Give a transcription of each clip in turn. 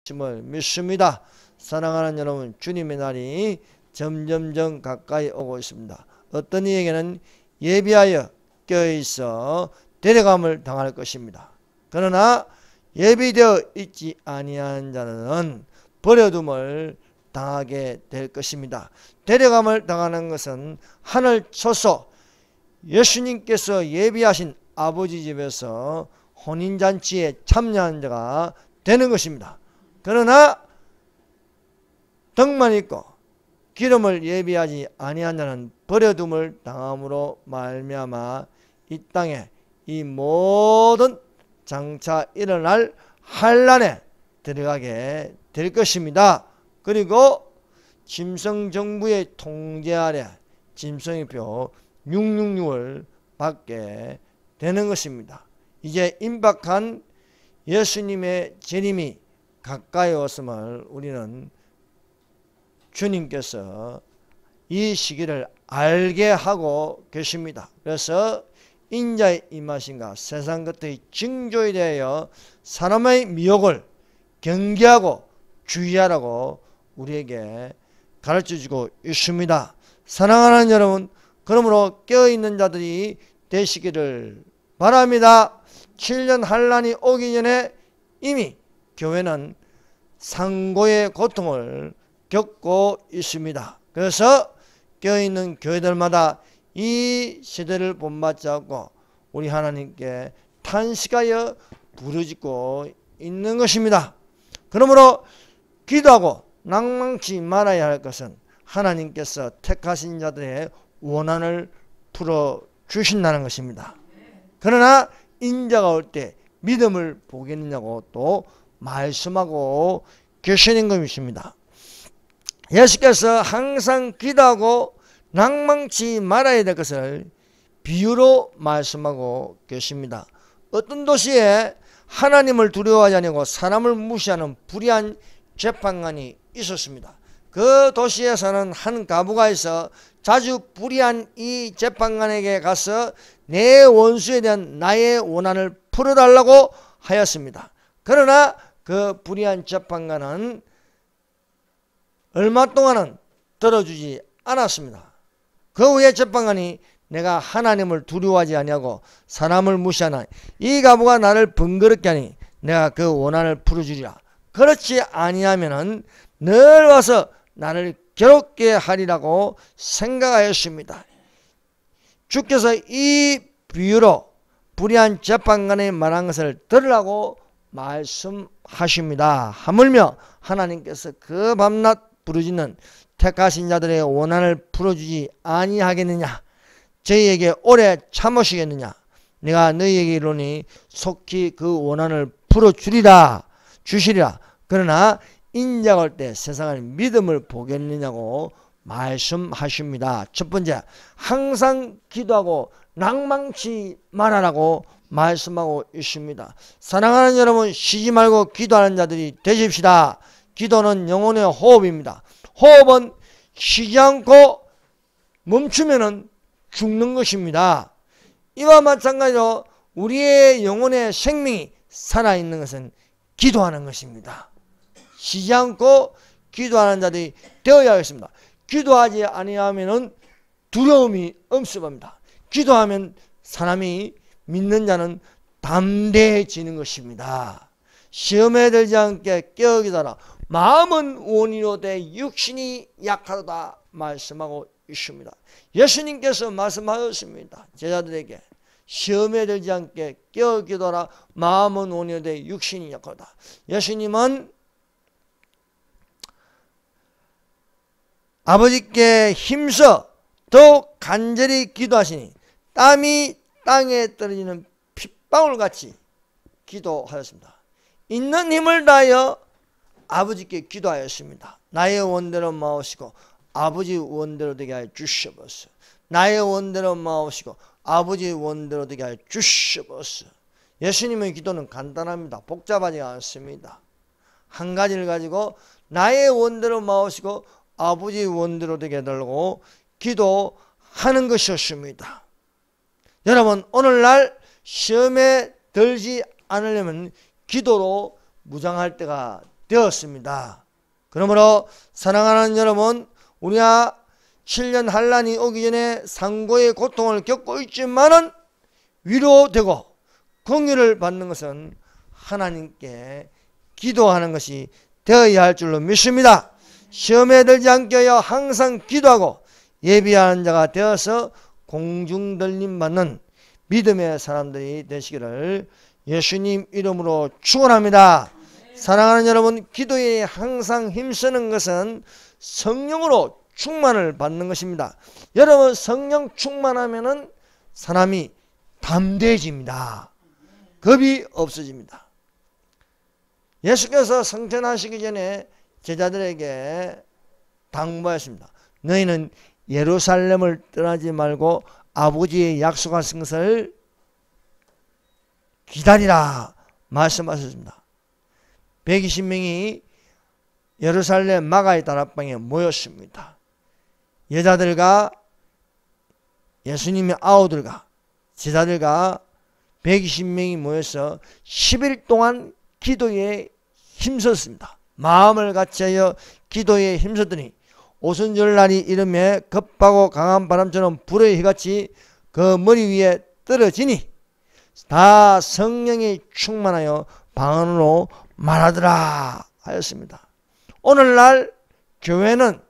줄을 믿습니다. 사랑하는 여러분, 주님의 날이 점점점 가까이 오고 있습니다. 어떤 이에게는 예비하여 껴있어 데려감을 당할 것입니다. 그러나 예비되어 있지 아니한 자는 버려둠을 당하게 될 것입니다. 데려감을 당하는 것은 하늘 초소 예수님께서 예비하신 아버지 집에서 혼인잔치에 참여한 자가 되는 것입니다. 그러나 덕만 있고 기름을 예비하지 아니한 자는 버려둠을 당함으로 말미암아 이 땅에 이 모든 장차 일어날 환난에 들어가게 될 것입니다. 그리고 짐승정부의 통제 아래 짐승의표 666을 받게 되는 것입니다. 이제 임박한 예수님의 재림이 가까이 왔음을 우리는 주님께서 이 시기를 알게 하고 계십니다. 그래서 인자의 임하심과 세상 것의 징조에 대하여 사람의 미혹을 경계하고 주의하라고 우리에게 가르쳐주고 있습니다. 사랑하는 여러분, 그러므로 깨어있는 자들이 되시기를 바랍니다. 7년 환난이 오기 전에 이미 교회는 상고의 고통을 겪고 있습니다. 그래서 깨어있는 교회들마다 이 시대를 본받지 않고 우리 하나님께 탄식하여 부르짖고 있는 것입니다. 그러므로 기도하고 낭망치 말아야 할 것은 하나님께서 택하신 자들의 원한을 풀어주신다는 것입니다. 그러나 인자가 올 때 믿음을 보겠느냐고 또 말씀하고 계시는 것입니다. 예수께서 항상 기도하고 낭망치 말아야 될 것을 비유로 말씀하고 계십니다. 어떤 도시에 하나님을 두려워하지 않고 사람을 무시하는 불의한 재판관이 있었습니다. 그 도시에서는 한 가부가 있어 자주 불의한 이 재판관에게 가서 내 원수에 대한 나의 원한을 풀어달라고 하였습니다. 그러나 그 불의한 재판관은 얼마 동안은 들어주지 않았습니다. 그 후에 재판관이 내가 하나님을 두려워하지 아니하고 사람을 무시하나 이 가부가 나를 번거롭게 하니 내가 그 원한을 풀어주리라. 그렇지 아니하면은 늘 와서 나를 괴롭게 하리라고 생각하였습니다. 주께서 이 비유로 불의한 재판관이 말한 것을 들으라고 말씀하십니다. 하물며 하나님께서 그 밤낮 부르짖는 택하신 자들의 원한을 풀어주지 아니하겠느냐? 저희에게 오래 참으시겠느냐? 내가 너희에게 이르노니 속히 그 원한을 풀어주리라 주시리라. 그러나 인자가 올 때 세상을 믿음을 보겠느냐고 말씀하십니다. 첫 번째, 항상 기도하고 낭망치 말하라고 말씀하고 있습니다. 사랑하는 여러분, 쉬지 말고 기도하는 자들이 되십시다. 기도는 영혼의 호흡입니다. 호흡은 쉬지 않고 멈추면 죽는 것입니다. 이와 마찬가지로 우리의 영혼의 생명이 살아있는 것은 기도하는 것입니다. 쉬지 않고 기도하는 자들이 되어야 하겠습니다. 기도하지 아니하면 두려움이 엄습합니다. 기도하면 사람이 믿는 자는 담대해지는 것입니다. 시험에 들지 않게 깨어 기도하라. 마음은 원이로되 육신이 약하다 말씀하고 있습니다. 예수님께서 말씀하셨습니다. 제자들에게 시험에 들지 않게 깨어 기도하라. 마음은 원이로되 육신이 약하다. 예수님은 아버지께 힘써 더욱 간절히 기도하시니 땀이 땅에 떨어지는 핏방울같이 기도하였습니다. 있는 힘을 다하여 아버지께 기도하였습니다. 나의 원대로 마오시고 아버지 원대로 되게 하여 주시옵소서. 나의 원대로 마오시고 아버지 원대로 되게 하여 주시옵소서. 예수님의 기도는 간단합니다. 복잡하지 않습니다. 한 가지를 가지고 나의 원대로 마오시고 아버지 원대로 되게 해달라고 기도하는 것이었습니다. 여러분, 오늘날 시험에 들지 않으려면 기도로 무장할 때가 되었습니다. 그러므로 사랑하는 여러분, 우리가 7년 환란이 오기 전에 상고의 고통을 겪고 있지만은 위로되고 긍휼을 받는 것은 하나님께 기도하는 것이 되어야 할 줄로 믿습니다. 시험에 들지 않게 하여 항상 기도하고 예비하는 자가 되어서 공중들림 받는 믿음의 사람들이 되시기를 예수님 이름으로 축원합니다. 사랑하는 여러분, 기도에 항상 힘쓰는 것은 성령으로 충만을 받는 것입니다. 여러분, 성령 충만하면은 사람이 담대해집니다. 겁이 없어집니다. 예수께서 승천하시기 전에 제자들에게 당부하였습니다. 너희는 예루살렘을 떠나지 말고 아버지의 약속하신 것을 기다리라 말씀하셨습니다. 120명이 예루살렘 마가의 다락방에 모였습니다. 여자들과 예수님의 아우들과 제자들과 120명이 모여서 10일 동안 기도에 힘썼습니다. 마음을 같이하여 기도에 힘썼더니 오순절날이 이름에 급하고 강한 바람처럼 불의 해같이 그 머리 위에 떨어지니 다 성령이 충만하여 방언으로 말하더라 하였습니다. 오늘날 교회는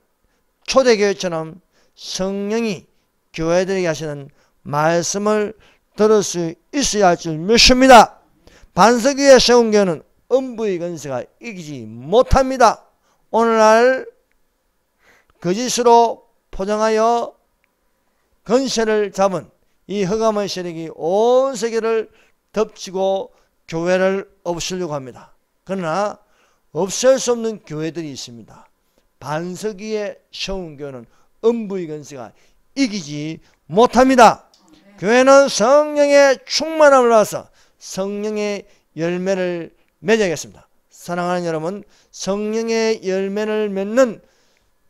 초대교회처럼 성령이 교회들에게 하시는 말씀을 들을 수 있어야 할 줄 믿습니다. 반석 위에 세운 교회는 음부의 권세가 이기지 못합니다. 오늘날 거짓으로 포장하여 권세를 잡은 이 흑암의 세력이 온 세계를 덮치고 교회를 없애려고 합니다. 그러나 없앨 수 없는 교회들이 있습니다. 반석 위에 세운 교회는 음부의 권세가 이기지 못합니다. 교회는 성령의 충만함을 받아서 성령의 열매를 맺어야겠습니다. 사랑하는 여러분, 성령의 열매를 맺는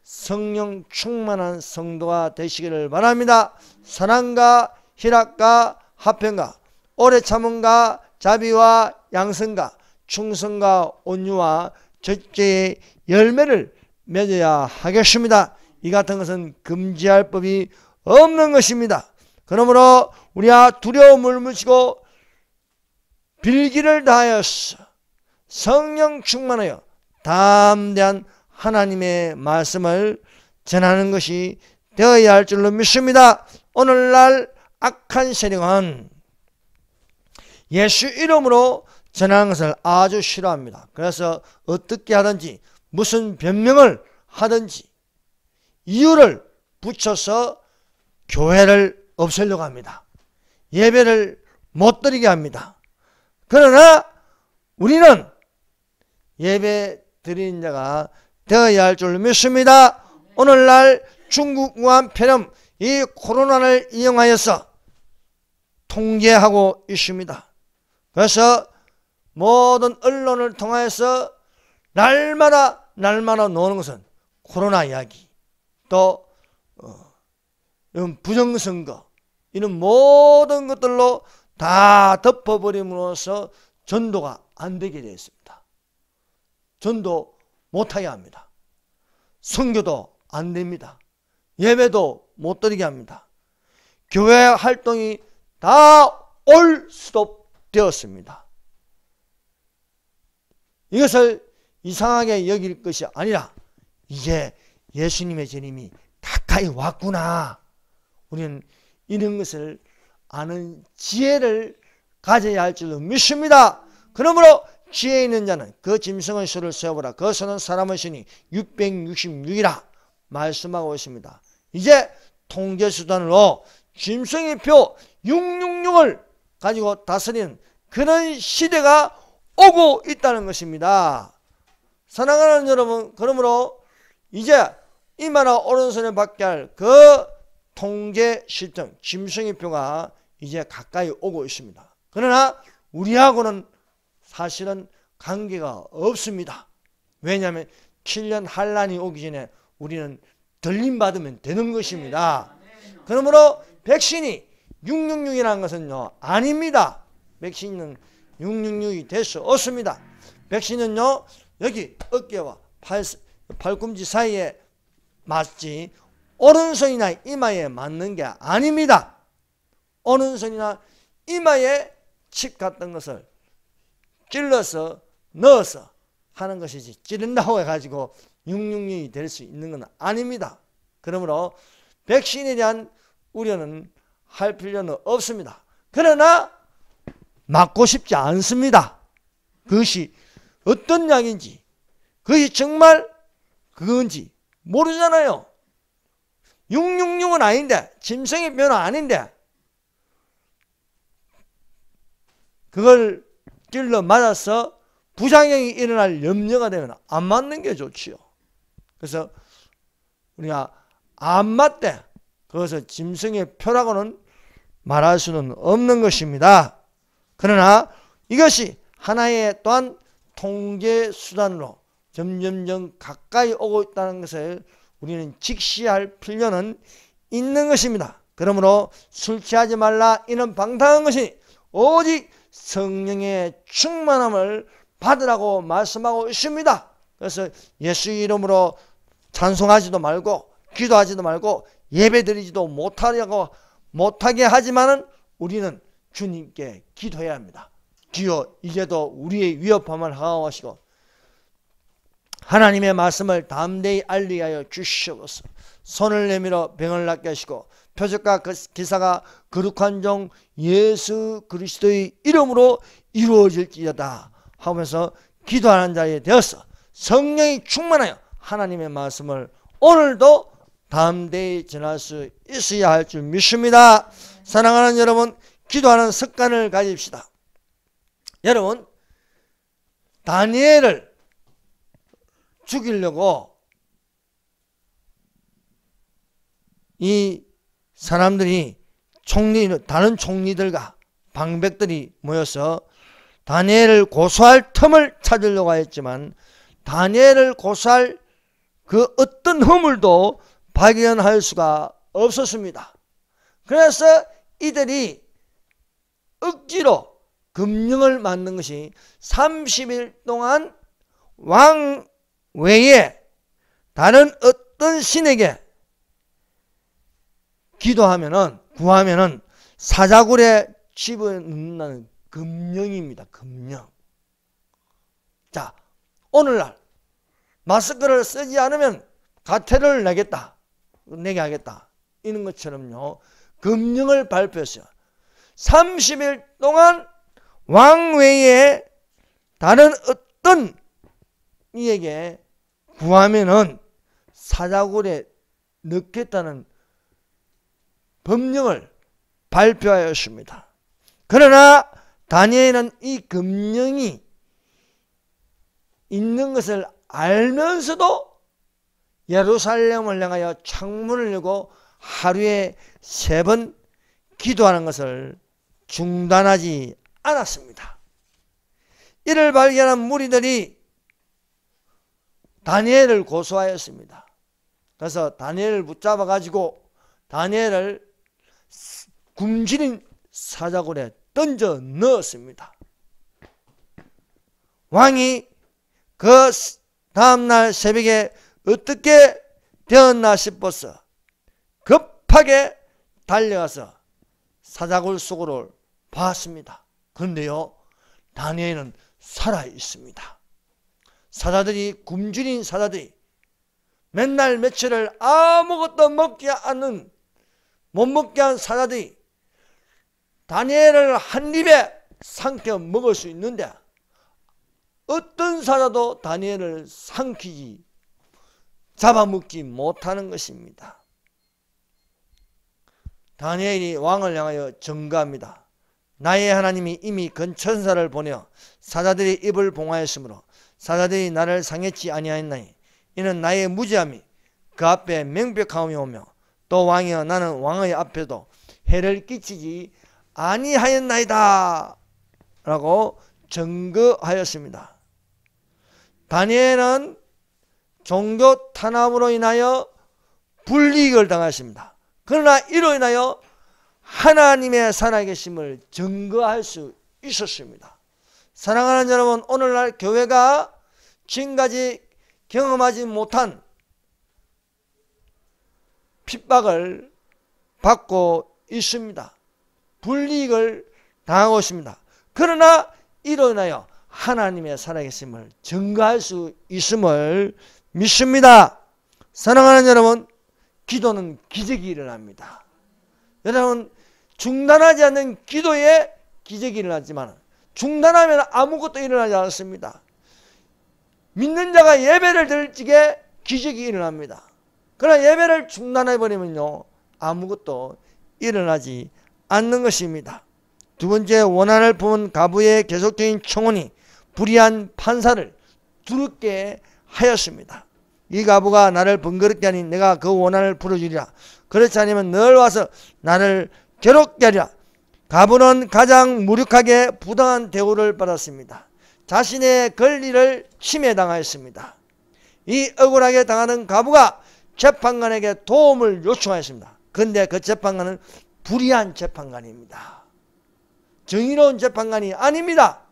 성령 충만한 성도가 되시기를 바랍니다. 사랑과 희락과 화평과 오래 참음과 자비와 양선과 충성과 온유와 절제의 열매를 맺어야 하겠습니다. 이 같은 것은 금지할 법이 없는 것입니다. 그러므로 우리가 두려움을 무시고 빌기를 다하여서 성령 충만하여 담대한 하나님의 말씀을 전하는 것이 되어야 할 줄로 믿습니다. 오늘날 악한 세력은 예수 이름으로 전하는 것을 아주 싫어합니다. 그래서 어떻게 하든지 무슨 변명을 하든지 이유를 붙여서 교회를 없애려고 합니다. 예배를 못 드리게 합니다. 그러나 우리는 예배 드리는 자가 되어야 할 줄 믿습니다. 오늘날 중국 우한 폐렴 이 코로나를 이용하여서 통제하고 있습니다. 그래서 모든 언론을 통해서 날마다 나오는 것은 코로나 이야기, 또 이런 부정선거, 이런 모든 것들로 다 덮어버림으로써 전도가 안 되게 되어 있습니다. 전도 못하게 합니다. 선교도 안 됩니다. 예배도 못 드리게 합니다. 교회 활동이 다 올 수도 되었습니다. 이것을 이상하게 여길 것이 아니라 이제 예수님의 재림이 가까이 왔구나. 우리는 이런 것을 아는 지혜를 가져야 할 줄로 믿습니다. 그러므로 지혜 있는 자는 그 짐승의 수를 세어보라. 그 수는 사람의 신이 666이라 말씀하고 있습니다. 이제 통제수단으로 짐승의 표 666을 가지고 다스리는 그런 시대가 오고 있다는 것입니다. 사랑하는 여러분, 그러므로 이제 이마나 오른손에 받게 할 그 통제 시스템, 짐승의 표가 이제 가까이 오고 있습니다. 그러나 우리하고는 사실은 관계가 없습니다. 왜냐하면 7년 환란이 오기 전에 우리는 들림받으면 되는 것입니다. 그러므로 백신이 666이라는 것은요, 아닙니다. 백신은 666이 될 수 없습니다. 백신은요, 여기 어깨와 팔꿈치 사이에 맞지 오른손이나 이마에 맞는 게 아닙니다. 오른손이나 이마에 칩 같은 것을 찔러서 넣어서 하는 것이지 찌른다고 해가지고 666이 될 수 있는 건 아닙니다. 그러므로 백신에 대한 우려는 할 필요는 없습니다. 그러나 맞고 싶지 않습니다. 그것이 어떤 약인지, 그것이 정말 그건지 모르잖아요. 666은 아닌데, 짐승의 변화 아닌데 그걸 찔러 맞아서 부작용이 일어날 염려가 되면 안 맞는 게 좋지요. 그래서 우리가 안 맞대 그것을 짐승의 표라고는 말할 수는 없는 것입니다. 그러나 이것이 하나의 또한 통제 수단으로 점점점 가까이 오고 있다는 것을 우리는 직시할 필요는 있는 것입니다. 그러므로 술 취하지 말라 이는 방탕한 것이 오직 성령의 충만함을 받으라고 말씀하고 있습니다. 그래서 예수 이름으로 찬송하지도 말고 기도하지도 말고 예배드리지도 못하게 하지만은 우리는 주님께 기도해야 합니다. 주여 이제도 우리의 위협함을 하하시고 하나님의 말씀을 담대히 알리게 하여 주시옵소서. 손을 내밀어 병을 낫게 하시고 표적과 기사가 거룩한 종 예수 그리스도의 이름으로 이루어질지어다 하면서 기도하는 자리에 되어서 성령이 충만하여 하나님의 말씀을 오늘도 담대히 전할 수 있어야 할 줄 믿습니다. 사랑하는 여러분, 기도하는 습관을 가집시다. 여러분, 다니엘을 죽이려고 이 사람들이 다른 총리들과 방백들이 모여서 다니엘을 고소할 틈을 찾으려고 했지만 다니엘을 고소할 그 어떤 허물도 발견할 수가 없었습니다. 그래서 이들이 억지로 금령을 만든 것이 30일 동안 왕 외에 다른 어떤 신에게 구하면은 사자굴에 집어넣는 금령입니다. 금령. 자, 오늘날 마스크를 쓰지 않으면 가태료를 내게 하겠다. 이런 것처럼요. 금령을 발표했어요. 30일 동안 왕 외에 다른 어떤 이에게 구하면은 사자굴에 넣겠다는 법령을 발표하였습니다. 그러나 다니엘은 이 금령이 있는 것을 알면서도 예루살렘을 향하여 창문을 열고 하루에 3번 기도하는 것을 중단하지 않았습니다. 이를 발견한 무리들이 다니엘을 고소하였습니다. 그래서 다니엘을 붙잡아 가지고 다니엘을 굶주린 사자굴에 던져 넣었습니다. 왕이 그 다음날 새벽에 어떻게 되었나 싶어서 급하게 달려가서 사자굴 속으로 봤습니다. 그런데요, 다니엘은 살아 있습니다. 사자들이 굶주린 사자들이 맨날 며칠을 아무것도 못 먹게 한 사자들이 다니엘을 한 입에 삼켜 먹을 수 있는데 어떤 사자도 다니엘을 잡아먹지 못하는 것입니다. 다니엘이 왕을 향하여 전가합니다. 나의 하나님이 이미 근천사를 보내어 사자들이 입을 봉하였으므로 사자들이 나를 상했지 아니하였나니 이는 나의 무지함이 그 앞에 명백하오며 또 왕이여 나는 왕의 앞에도 해를 끼치지 아니하였나이다 라고 증거하였습니다. 다니엘은 종교 탄압으로 인하여 불이익을 당했습니다. 그러나 이로 인하여 하나님의 살아계심을 증거할 수 있었습니다. 사랑하는 여러분, 오늘날 교회가 지금까지 경험하지 못한 핍박을 받고 있습니다. 불이익을 당하고 있습니다. 그러나 이로 인하여 하나님의 살아계심을 증거할 수 있음을 믿습니다. 사랑하는 여러분, 기도는 기적이 일어납니다. 여러분, 중단하지 않는 기도에 기적이 일어나지만 중단하면 아무것도 일어나지 않습니다. 믿는 자가 예배를 드릴 적에 기적이 일어납니다. 그러나 예배를 중단해버리면요, 아무것도 일어나지 않는 것입니다. 두 번째, 원한을 품은 가부의 계속적인 청혼이 불의한 판사를 두렵게 하였습니다. 이 가부가 나를 번거롭게 하니 내가 그 원한을 풀어주리라. 그렇지 않으면 늘 와서 나를 괴롭게 하리라. 가부는 가장 무력하게 부당한 대우를 받았습니다. 자신의 권리를 침해당하였습니다. 이 억울하게 당하는 가부가 재판관에게 도움을 요청하였습니다. 그런데 그 재판관은 불의한 재판관입니다. 정의로운 재판관이 아닙니다.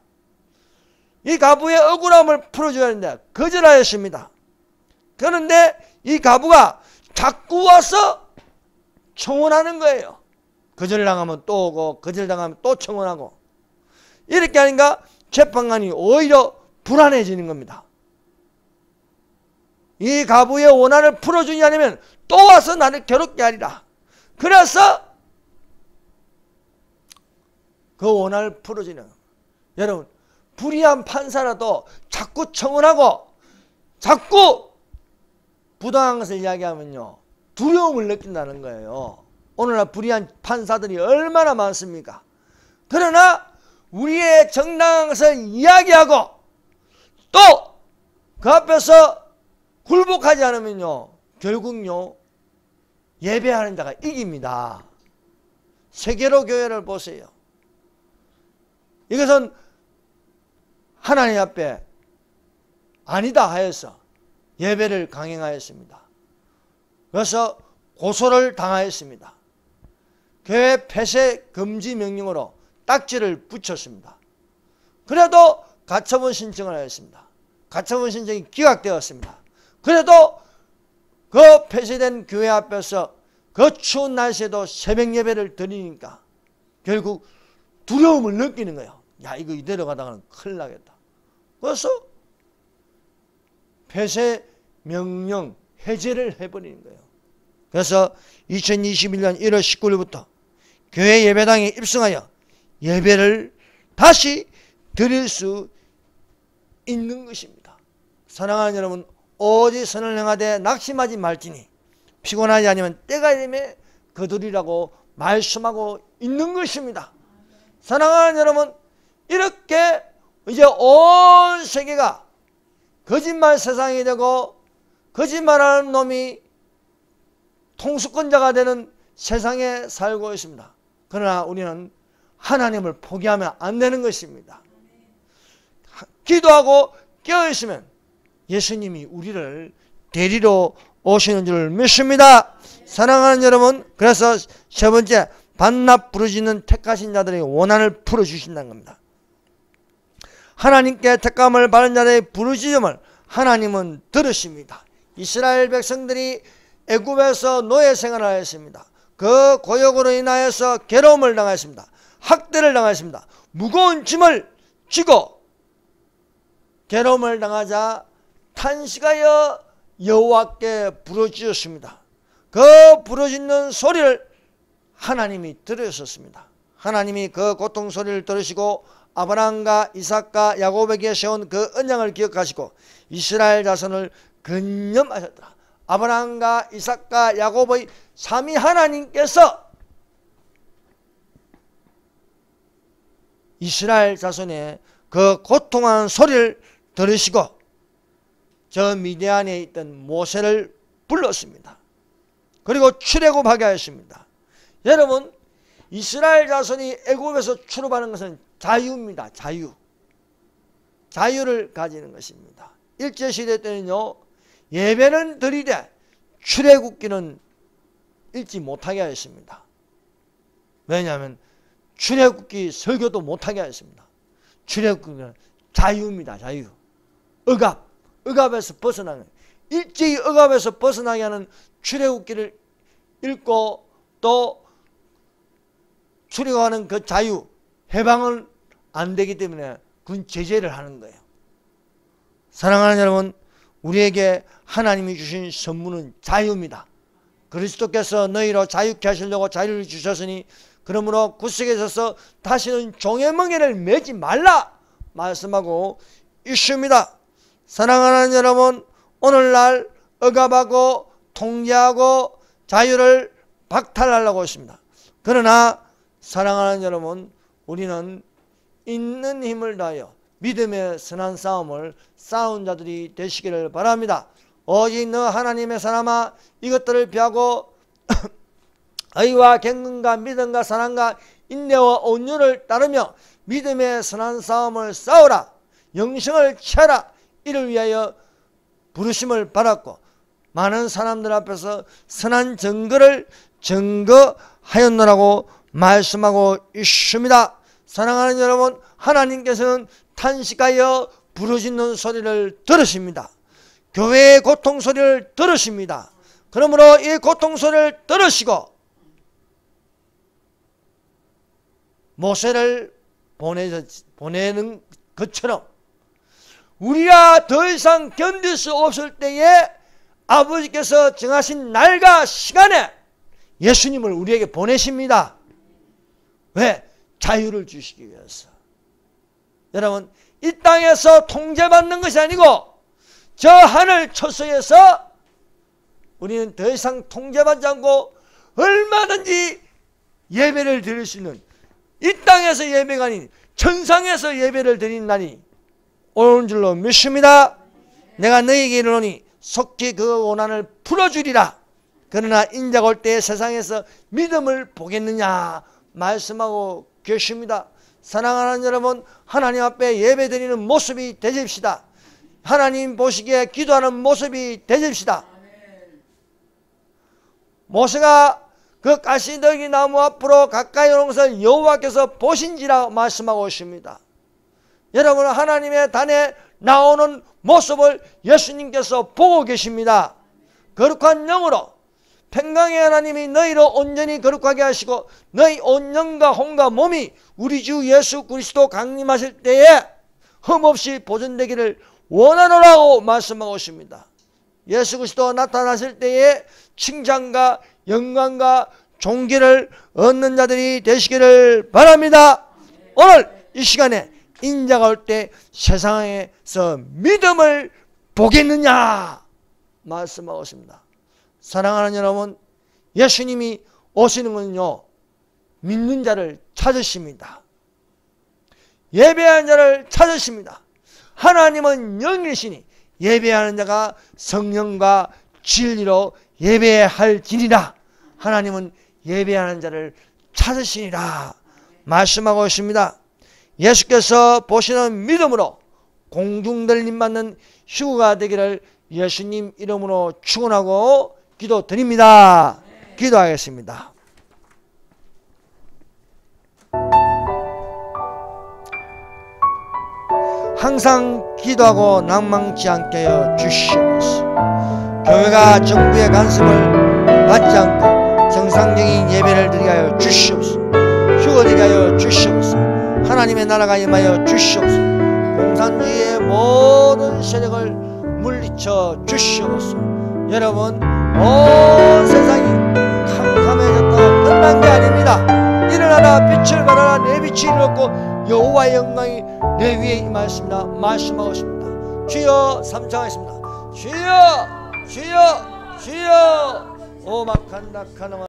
이 가부의 억울함을 풀어줘야 하는데 거절하였습니다. 그런데 이 가부가 자꾸 와서 청원하는 거예요. 거절당하면 또 오고 거절당하면 또 청원하고, 이렇게 하니까 재판관이 오히려 불안해지는 겁니다. 이 가부의 원한을 풀어주지 않으면 또 와서 나를 괴롭게 하리라. 그래서 그 원한을 풀어주는, 여러분, 불의한 판사라도 자꾸 청원하고 자꾸 부당한 것을 이야기하면요, 두려움을 느낀다는 거예요. 오늘날 불의한 판사들이 얼마나 많습니까? 그러나 우리의 정당한 것을 이야기하고 또 그 앞에서 굴복하지 않으면요, 결국요, 예배하는 자가 이깁니다. 세계로 교회를 보세요. 이것은 하나님 앞에 아니다 하여서 예배를 강행하였습니다. 그래서 고소를 당하였습니다. 교회 폐쇄 금지 명령으로 딱지를 붙였습니다. 그래도 가처분 신청을 하였습니다. 가처분 신청이 기각되었습니다. 그래도 그 폐쇄된 교회 앞에서 그 추운 날씨에도 새벽 예배를 드리니까 결국 두려움을 느끼는 거예요. 야, 이거 이대로 가다가는 큰일 나겠다. 그래서 폐쇄 명령 해제를 해버리는 거예요. 그래서 2021년 1월 19일부터 교회 예배당에 입성하여 예배를 다시 드릴 수 있는 것입니다. 사랑하는 여러분, 오직 선을 행하되 낙심하지 말지니 피곤하지 아니면 때가 되면 거두리라고 말씀하고 있는 것입니다. 사랑하는 여러분, 이렇게 이제 온 세계가 거짓말 세상이 되고 거짓말하는 놈이 통수권자가 되는 세상에 살고 있습니다. 그러나 우리는 하나님을 포기하면 안 되는 것입니다. 기도하고 깨어있으면 예수님이 우리를 데리러 오시는 줄 믿습니다. 사랑하는 여러분, 그래서 세 번째, 반납 부르짖는 택하신 자들의 원한을 풀어주신다는 겁니다. 하나님께 택감을 받은 자들의 부르짖음을 하나님은 들으십니다. 이스라엘 백성들이 애굽에서 노예 생활을 하였습니다. 그 고역으로 인하여서 괴로움을 당하였습니다. 학대를 당하였습니다. 무거운 짐을 쥐고 괴로움을 당하자 탄식하여 여호와께 부르짖었습니다. 그 부르짖는 소리를 하나님이 들으셨습니다. 하나님이 그 고통 소리를 들으시고 아브라함과 이삭과 야곱에게 세운 그 언약을 기억하시고 이스라엘 자손을 근념하셨더라. 아브라함과 이삭과 야곱의 삼위 하나님께서 이스라엘 자손의 그 고통하는 소리를 들으시고 저 미디안에 있던 모세를 불렀습니다. 그리고 출애굽하게 하였습니다. 여러분, 이스라엘 자손이 애굽에서 출애굽하는 것은 자유입니다. 자유를 가지는 것입니다. 일제시대 때는요, 예배는 드리되 출애굽기는 읽지 못하게 하였습니다. 왜냐하면 출애굽기 설교도 못하게 하였습니다. 출애굽기는 자유입니다. 자유. 억압, 억압에서 벗어나는, 일제히 억압에서 벗어나게 하는 출애굽기를 읽고 또 출애굽하는 그 자유, 해방은 안 되기 때문에 그건 제재를 하는 거예요. 사랑하는 여러분, 우리에게 하나님이 주신 선물은 자유입니다. 그리스도께서 너희로 자유케 하시려고 자유를 주셨으니 그러므로 구속에 서서 다시는 종의 멍에를 매지 말라 말씀하고 있습니다. 사랑하는 여러분, 오늘날 억압하고 통제하고 자유를 박탈하려고 했습니다. 그러나 사랑하는 여러분, 우리는 있는 힘을 다하여 믿음의 선한 싸움을 싸운 자들이 되시기를 바랍니다. 오직 너 하나님의 사람아, 이것들을 피하고 의와 경건과 믿음과 사랑과 인내와 온유를 따르며 믿음의 선한 싸움을 싸우라. 영생을 취하라. 이를 위하여 부르심을 받았고 많은 사람들 앞에서 선한 증거를 증거하였노라고 말씀하고 있습니다. 사랑하는 여러분, 하나님께서는 탄식하여 부르짖는 소리를 들으십니다. 교회의 고통 소리를 들으십니다. 그러므로 이 고통 소리를 들으시고 모세를 보내는 것처럼 우리가 더 이상 견딜 수 없을 때에 아버지께서 정하신 날과 시간에 예수님을 우리에게 보내십니다. 왜? 자유를 주시기 위해서. 여러분, 이 땅에서 통제받는 것이 아니고 저 하늘 초소에서 우리는 더 이상 통제받지 않고 얼마든지 예배를 드릴 수 있는, 이 땅에서 예배가 아닌 천상에서 예배를 드린다니 오는 줄로 믿습니다. 내가 너희에게 이르노니 속히 그 고난을 풀어주리라. 그러나 인자가 올 때 세상에서 믿음을 보겠느냐 말씀하고 계십니다. 사랑하는 여러분, 하나님 앞에 예배드리는 모습이 되십시다. 하나님 보시기에 기도하는 모습이 되십시다. 모세가 그 가시더기 나무 앞으로 가까이 오는 것을 여호와께서 보신지라 말씀하고 있습니다. 여러분, 하나님의 단에 나오는 모습을 예수님께서 보고 계십니다. 거룩한 영으로 평강의 하나님이 너희로 온전히 거룩하게 하시고 너희 온 영과 혼과 몸이 우리 주 예수 그리스도 강림하실 때에 흠없이 보존되기를 원하노라고 말씀하고 있습니다. 예수 그리스도 나타나실 때에 칭찬과 영광과 존귀를 얻는 자들이 되시기를 바랍니다. 오늘 이 시간에 인자가 올 때 세상에서 믿음을 보겠느냐 말씀하고 있습니다. 사랑하는 여러분, 예수님이 오시는 건요, 믿는 자를 찾으십니다. 예배하는 자를 찾으십니다. 하나님은 영이시니 예배하는 자가 성령과 진리로 예배할지니라. 하나님은 예배하는 자를 찾으시니라 말씀하고 있습니다. 예수께서 보시는 믿음으로 공중들림 받는 휴가 되기를 예수님 이름으로 축원하고 기도드립니다. 기도하겠습니다. 항상 기도하고 낭망치 않게 하여 주시옵소서. 교회가 정부의 간섭을 받지 않고 정상적인 예배를 드리게 하여 주시옵소서. 휴거되게 하여 주시옵소서. 하나님의 나라가 임하여 주시옵소서. 공산주의의 모든 세력을 물리쳐 주시옵소서. 여러분, 온 세상이 캄캄해졌다고 끝난 게 아닙니다. 일어나라, 빛을 발하라. 내 빛이 이르렀고 여호와의 영광이 내 위에 임하였습니다. 말씀하고 있습니다. 주여 삼창하겠습니다. 주여 주여 주여 오마칸다카나마